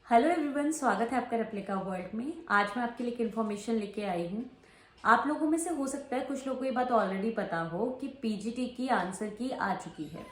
Hello everyone, स्वागत है आपका रेप्लिका वर्ल्ड में। आज मैं आपके लिए एक इन्फॉर्मेशन लेके आई हूँ। आप लोगों में से हो सकता है कुछ लोगों को ये बात ऑलरेडी पता हो कि पीजीटी की आंसर की आ चुकी है।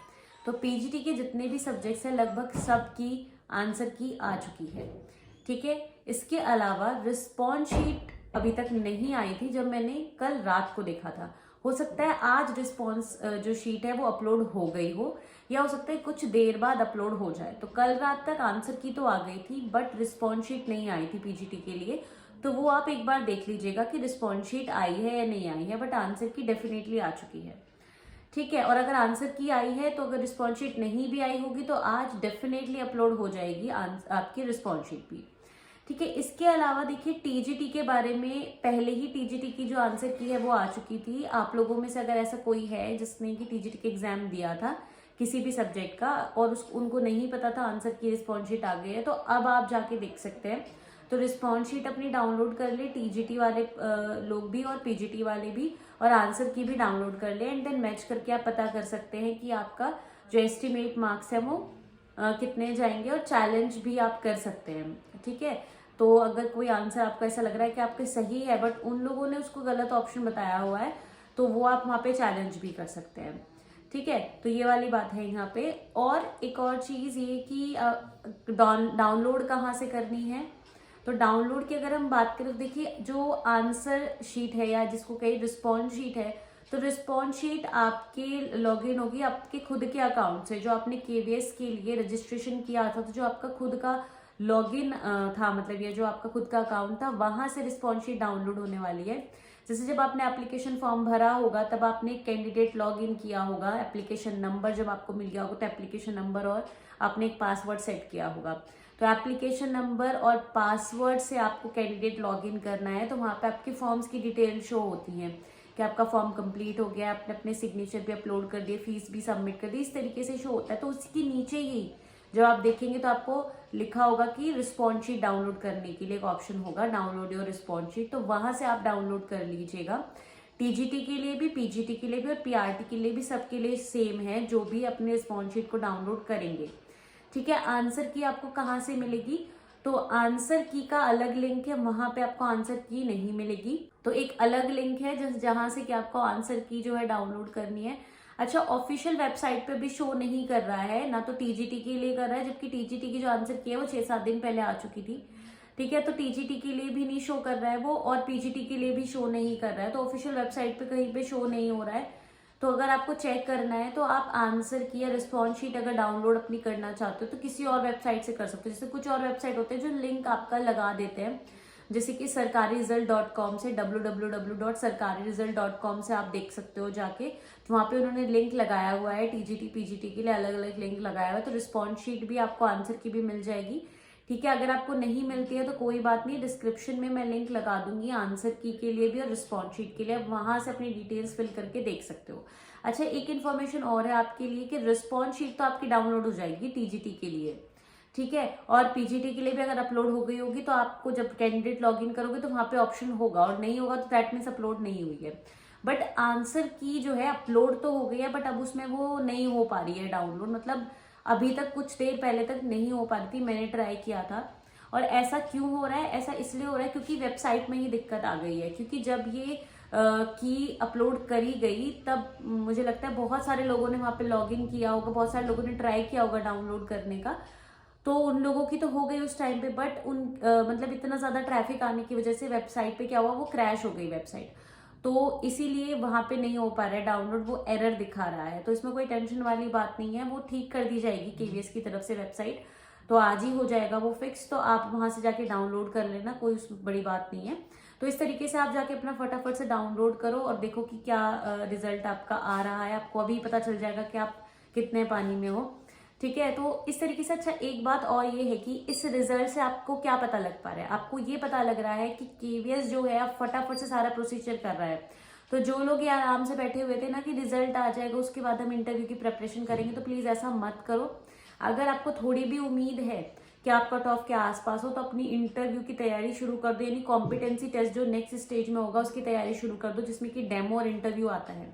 तो पीजीटी के जितने भी सब्जेक्ट्स हैं लगभग सब की आंसर की आ चुकी है। ठीक है, इसके अलावा रिस्पॉन्स शीट अभी तक नहीं आई थी जब मैंने कल रात को देखा था। हो सकता है आज रिस्पॉन्स जो शीट है वो अपलोड हो गई हो, या हो सकता है कुछ देर बाद अपलोड हो जाए। तो कल रात तक आंसर की तो आ गई थी बट रिस्पॉन्स शीट नहीं आई थी पीजीटी के लिए। तो वो आप एक बार देख लीजिएगा कि रिस्पॉन्स शीट आई है या नहीं आई है, बट आंसर की डेफिनेटली आ चुकी है। ठीक है, और अगर आंसर की आई है तो अगर रिस्पॉन्स शीट नहीं भी आई होगी तो आज डेफिनेटली अपलोड हो जाएगी आपकी रिस्पॉन्स शीट भी। ठीक है, इसके अलावा देखिए टीजीटी के बारे में पहले ही टीजीटी की जो आंसर की है वो आ चुकी थी। आप लोगों में से अगर ऐसा कोई है जिसने कि टीजीटी के एग्जाम दिया था किसी भी सब्जेक्ट का और उनको नहीं पता था आंसर की रिस्पॉन्स शीट आ गई है, तो अब आप जाके देख सकते हैं। तो रिस्पॉन्स शीट अपनी डाउनलोड कर ले, टीजीटी वाले लोग भी और पीजीटी वाले भी, और आंसर की भी डाउनलोड कर ले एंड देन मैच करके आप पता कर सकते हैं कि आपका जो एस्टिमेट मार्क्स है वो कितने जाएंगे, और चैलेंज भी आप कर सकते हैं। ठीक है, तो अगर कोई आंसर आपको ऐसा लग रहा है कि आपके सही है बट उन लोगों ने उसको गलत ऑप्शन बताया हुआ है, तो वो आप वहाँ पे चैलेंज भी कर सकते हैं। ठीक है, तो ये वाली बात है यहाँ पे। और एक और चीज़ ये कि डाउनलोड कहाँ से करनी है। तो डाउनलोड की अगर हम बात करें तो देखिए जो आंसर शीट है या जिसको कहीं रिस्पॉन्स शीट है, तो रिस्पॉन्स शीट आपके लॉगिन होगी आपके खुद के अकाउंट से, जो आपने केवीएस के लिए रजिस्ट्रेशन किया था। तो जो आपका खुद का लॉगिन था, मतलब ये जो आपका खुद का अकाउंट था, वहां से रिस्पॉन्स शीट डाउनलोड होने वाली है। जैसे जब आपने एप्लीकेशन फॉर्म भरा होगा तब आपने कैंडिडेट लॉगिन किया होगा, एप्लीकेशन नंबर जब आपको मिल गया होगा तो एप्लीकेशन नंबर और आपने एक पासवर्ड सेट किया होगा। तो एप्लीकेशन नंबर और पासवर्ड से आपको कैंडिडेट लॉगिन करना है। तो वहाँ पे आपके फॉर्म्स की डिटेल शो होती हैं कि आपका फॉर्म कंप्लीट हो गया, आपने अपने सिग्नेचर भी अपलोड कर दिए, फीस भी सबमिट कर दी, इस तरीके से शो होता है। तो उसके नीचे ही जब आप देखेंगे तो आपको लिखा होगा कि रिस्पॉन्स शीट डाउनलोड करने के लिए एक ऑप्शन होगा, डाउनलोड योर रिस्पॉन्स शीट। तो वहां से आप डाउनलोड कर लीजिएगा। टीजीटी के लिए भी, पीजीटी के लिए भी और पीआरटी के लिए भी, सबके लिए सेम है जो भी अपने रिस्पॉन्स शीट को डाउनलोड करेंगे। ठीक है, आंसर की आपको कहाँ से मिलेगी, तो आंसर की का अलग लिंक है, वहां पे आपको आंसर की नहीं मिलेगी। तो एक अलग लिंक है जहां से कि आपको आंसर की जो है डाउनलोड करनी है। अच्छा, ऑफिशियल वेबसाइट पे भी शो नहीं कर रहा है ना, तो टीजीटी के लिए कर रहा है, जबकि टीजीटी की जो आंसर की है वो 6-7 दिन पहले आ चुकी थी। ठीक है, तो टीजीटी के लिए भी नहीं शो कर रहा है वो, और पीजीटी के लिए भी शो नहीं कर रहा है। तो ऑफिशियल वेबसाइट पे कहीं पे शो नहीं हो रहा है। तो अगर आपको चेक करना है तो आप आंसर की या रिस्पॉन्स शीट अगर डाउनलोड अपनी करना चाहते हो तो किसी और वेबसाइट से कर सकते हो। जैसे कुछ और वेबसाइट होते हैं जो लिंक आपका लगा देते हैं, जैसे कि sarkariresult.com से, www.sarkariresult.com से आप देख सकते हो जाके। तो वहाँ पे उन्होंने लिंक लगाया हुआ है, टीजीटी पीजीटी के लिए अलग अलग लिंक लगाया हुआ है। तो रिस्पॉन्स शीट भी आपको आंसर की भी मिल जाएगी। ठीक है, अगर आपको नहीं मिलती है तो कोई बात नहीं, डिस्क्रिप्शन में मैं लिंक लगा दूंगी आंसर की के लिए भी और रिस्पॉन्स शीट के लिए, आप वहां से अपनी डिटेल्स फिल करके देख सकते हो। अच्छा, एक इन्फॉर्मेशन और है आपके लिए कि रिस्पॉन्स शीट तो आपकी डाउनलोड हो जाएगी टीजीटी के लिए। ठीक है, और पीजीटी के लिए भी अगर अपलोड हो गई होगी तो आपको जब कैंडिडेट लॉगिन करोगे तो वहां पे ऑप्शन होगा, और नहीं होगा तो दैट मीन्स अपलोड नहीं हुई है। बट आंसर की जो है अपलोड तो हो गई है, बट अब उसमें वो नहीं हो पा रही है डाउनलोड, मतलब अभी तक कुछ देर पहले तक नहीं हो पा रही थी, मैंने ट्राई किया था। और ऐसा क्यों हो रहा है, ऐसा इसलिए हो रहा है क्योंकि वेबसाइट में ही दिक्कत आ गई है। क्योंकि जब ये की अपलोड करी गई तब मुझे लगता है बहुत सारे लोगों ने वहां पे लॉगिन किया होगा, बहुत सारे लोगों ने ट्राई किया होगा डाउनलोड करने का, तो उन लोगों की तो हो गई उस टाइम पे। बट मतलब इतना ज्यादा ट्रैफिक आने की वजह से वेबसाइट पे क्या हुआ, वो क्रैश हो गई वेबसाइट। तो इसीलिए वहां पे नहीं हो पा रहा है डाउनलोड, वो एरर दिखा रहा है। तो इसमें कोई टेंशन वाली बात नहीं है, वो ठीक कर दी जाएगी केवीएस की तरफ से वेबसाइट। तो आज ही हो जाएगा वो फिक्स, तो आप वहां से जाके डाउनलोड कर लेना, कोई उसमें बड़ी बात नहीं है। तो इस तरीके से आप जाके अपना फटाफट से डाउनलोड करो और देखो कि क्या रिजल्ट आपका आ रहा है। आपको अभी पता चल जाएगा कि आप कितने पानी में हो। ठीक है, तो इस तरीके से। अच्छा, एक बात और ये है कि इस रिजल्ट से आपको क्या पता लग पा रहा है, आपको ये पता लग रहा है कि केवीएस जो है आप फटाफट से सारा प्रोसीजर कर रहा है। तो जो लोग ये आराम से बैठे हुए थे ना कि रिजल्ट आ जाएगा उसके बाद हम इंटरव्यू की प्रिपरेशन करेंगे, तो प्लीज ऐसा मत करो। अगर आपको थोड़ी भी उम्मीद है कि आप कट ऑफ के आसपास हो तो अपनी इंटरव्यू की तैयारी शुरू कर दो, यानी कॉम्पिटेंसी टेस्ट जो नेक्स्ट स्टेज में होगा उसकी तैयारी शुरू कर दो, जिसमें कि डेमो और इंटरव्यू आता है।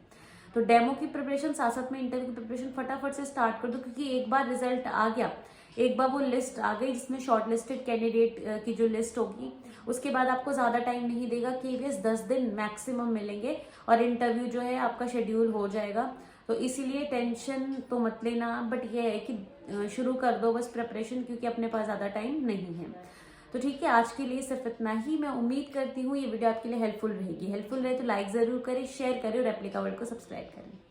तो डेमो की प्रिपरेशन साथ साथ में इंटरव्यू की प्रिपरेशन फटाफट से स्टार्ट कर दो, क्योंकि एक बार रिजल्ट आ गया, एक बार वो लिस्ट आ गई जिसमें शॉर्ट लिस्टेड कैंडिडेट की जो लिस्ट होगी, उसके बाद आपको ज़्यादा टाइम नहीं देगा, केवल 10 दिन मैक्सिमम मिलेंगे और इंटरव्यू जो है आपका शेड्यूल हो जाएगा। तो इसीलिए टेंशन तो मत लेना, बट ये है कि शुरू कर दो बस प्रिपरेशन, क्योंकि अपने पास ज़्यादा टाइम नहीं है। तो ठीक है, आज के लिए सिर्फ इतना ही। मैं उम्मीद करती हूँ ये वीडियो आपके लिए हेल्पफुल रहेगी। हेल्पफुल रहे तो लाइक ज़रूर करें, शेयर करें और रेप्लिका वर्ल्ड को सब्सक्राइब करें।